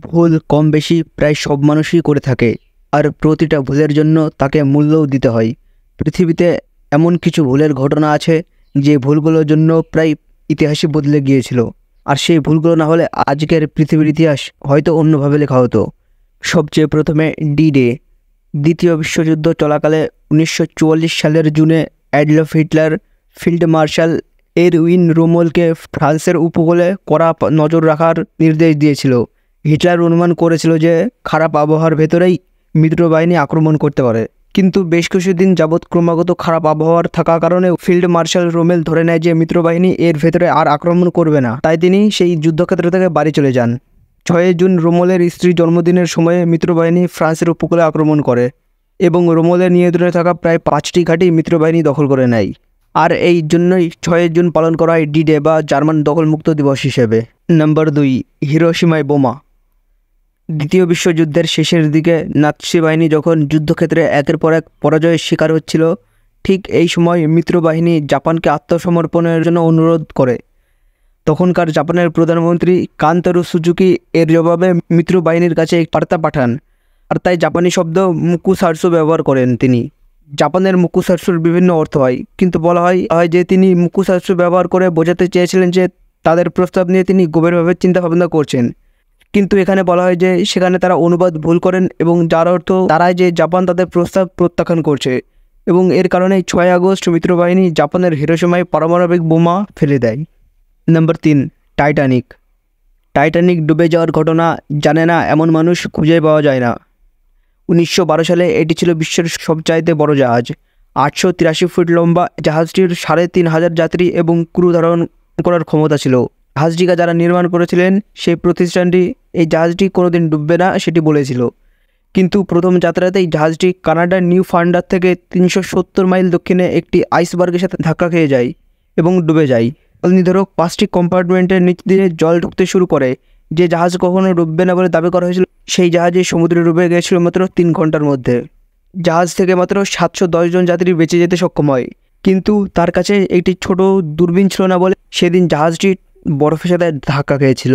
ভুল কম বেশি প্রায় সব মানুষই করে থাকে, আর প্রতিটা ভুলের জন্য তাকে মূল্যও দিতে হয়। পৃথিবীতে এমন কিছু ভুলের ঘটনা আছে যে ভুলগুলোর জন্য প্রায় ইতিহাসই বদলে গিয়েছিল, আর সেই ভুলগুলো না হলে আজকের পৃথিবীর ইতিহাস হয়তো অন্যভাবে লেখা হতো। সবচেয়ে প্রথমে ডি ডে। দ্বিতীয় বিশ্বযুদ্ধ চলাকালে 1944 সালের জুনে Adolf Hitler field marshal Erwin রোমেলকে ফ্রান্সের উপকূলে কড়া নজর রাখার নির্দেশ দিয়েছিল। হিটলার অনুমান করেছিল যে খারাপ আবহাওয়ার ভেতরেই মিত্রবাহিনী আক্রমণ করতে পারে, কিন্তু বেশ কিছুদিন যাবৎ ক্রমাগত খারাপ আবহাওয়ার থাকার কারণে ফিল্ড মার্শাল রোমেল ধরে নেয় যে মিত্রবাহিনী এর ভেতরে আর আক্রমণ করবে না, তাই তিনি সেই যুদ্ধক্ষেত্র থেকে বাড়ি চলে যান। 6 জুন রোমেলের স্ত্রীর জন্মদিনের সময়ে মিত্রবাহিনী ফ্রান্সের উপকূলে আক্রমণ করে এবং রোমেলের নিয়ন্ত্রণে থাকা প্রায় 5টি ঘাঁটি মিত্রবাহিনী দখল করে নেয়। আর এই জন্যই 6 জুন পালন করা হয় ডি ডে বা জার্মান দখলমুক্ত দিবস হিসেবে। নাম্বার 2, হিরোশিমায় বোমা। দ্বিতীয় বিশ্বযুদ্ধের শেষের দিকে নাৎসি বাহিনী যখন যুদ্ধক্ষেত্রে একের পর এক পরাজয়ের শিকার হচ্ছিল, ঠিক এই সময় মিত্রবাহিনী জাপানকে আত্মসমর্পণের জন্য অনুরোধ করে। তখনকার জাপানের প্রধানমন্ত্রী কান্তারো সুজুকি এর জবাবে মিত্রবাহিনীর কাছে এক বার্তা পাঠান, আর তাই জাপানি শব্দ মুকুসাটসু ব্যবহার করেন তিনি। জাপানের মুকুসাটসুর বিভিন্ন অর্থ হয়, কিন্তু বলা হয় যে তিনি মুকুসাটসু ব্যবহার করে বোঝাতে চেয়েছিলেন যে তাদের প্রস্তাব নিয়ে তিনি গভীরভাবে চিন্তাভাবনা করছেন। কিন্তু এখানে বলা হয় যে সেখানে তারা অনুবাদ ভুল করেন এবং যার অর্থ দাঁড়ায় যে জাপান তাদের প্রস্তাব প্রত্যাখ্যান করছে, এবং এর কারণে 6 আগস্ট মিত্রবাহিনী জাপানের হিরোশিমায় পারমাণবিক বোমা ফেলে দেয়। Number 3, Titanic. টাইটানিক ডুবে যাওয়ার ঘটনা জানে না এমন মানুষ খুঁজে পাওয়া যায় না। 1912 সালে এটি ছিল বিশ্বের সবচাইতে বড় জাহাজ। 883 ফুট লম্বা জাহাজটির 3500 যাত্রী এবং ক্রু ধারণ করার ক্ষমতা ছিল। জাহাজটিকে যারা নির্মাণ করেছিলেন সেই প্রতিষ্ঠানটি এই জাহাজটি কোনোদিন ডুববে না সেটি বলেছিল, কিন্তু প্রথম যাত্রাতেই জাহাজটি কানাডার নিউ ফাউন্ডল্যান্ড থেকে 370 মাইল দক্ষিণে একটি আইসবার্গের সাথে ধাক্কা খেয়ে যায় এবং ডুবে যায়। নির্ধারক 5টি কম্পার্টমেন্টের নিচ দিয়ে জল ঢুকতে শুরু করে। যে জাহাজ কখনো ডুববে না বলে দাবি করা হয়েছিল, সেই জাহাজে সমুদ্রে ডুবে গিয়েছিল মাত্র 3 ঘন্টার মধ্যে। জাহাজ থেকে মাত্র 710 জন যাত্রী বেঁচে যেতে সক্ষম হয়, কিন্তু তার কাছে একটি ছোট দূরবীন ছিল না বলে সেদিন জাহাজটি বরফের সাথে ধাক্কা খেয়েছিল।